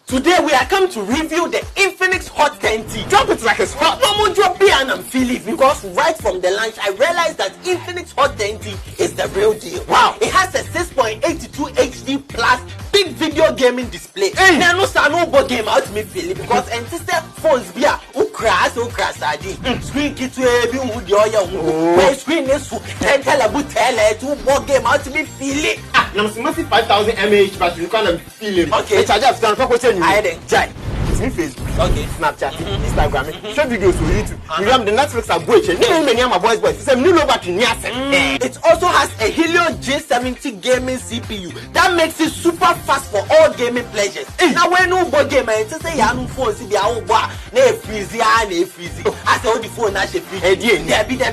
Today we are come to review the Infinix Hot 10T. Drop it like it's hot. No more drop it and I'm feeling because right from the launch I realized that Infinix Hot 10T is the real deal. Wow. It has a 6.82 HD plus big video gaming display. Now no sanobo game out me feeling because anti-step phones be a crash screen kit to a be with your screen is for 10 tele to board game out me feeling. Now it's massive 5,000 mAh battery. You can't feel it. Okay. Charge up stand for I didn't jai. It's in Facebook, Okay. Snapchat, Instagram, short videos on YouTube. You have the Netflix are boy. My boys. It's a new battery. It also has a Helio G70 gaming CPU that makes it super fast for all gaming pleasures. Now when no board game, I say ya no phone see the awa na freezy. I say all the phone na she free.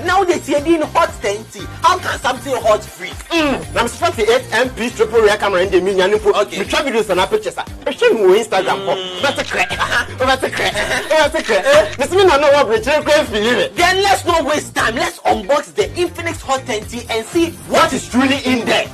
Now they see in Hot 10T. How can something hot free? I'm 48 MP triple rear camera in the minion. Okay. We try videos and pictures. I show you Instagram. That's a crack. This means I know what we're feeling. Then let's not waste time. Let's unbox the Infinix Hot 10T and see what is truly in there.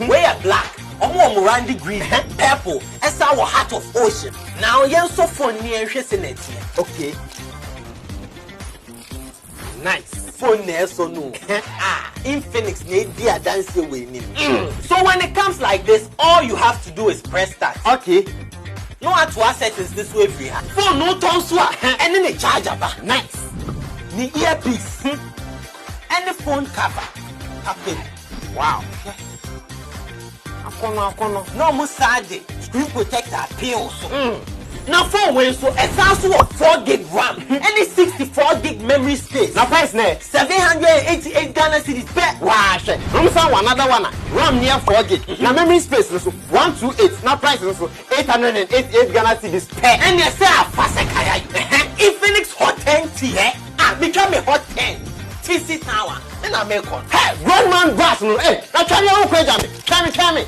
We are black. Morandi Green, purple, as our heart of ocean. Now, you're so phone near it. Okay. Nice. Phone there, so no. Infinix need dear dance away. So when it comes like this, all you have to do is press start. Okay. No how to access is this way free. Phone no tonsua and then the charger bar. Nice. The earpiece. And the phone cover. Happen. Wow. No more side. Screen protector pills. Now phone when so it's also 4 gig RAM and 64 gig memory space. Now price net 788 Ghana cedis per. Wow, shit. Another one. RAM near 4 gig. Now memory space also 128. Now price also 888 Ghana cedis per. And you say fast kaya. Infinix Hot 10T. Become a Hot 10. TC Tower. Then I make one. Hey, one man boss. Hey, now try me.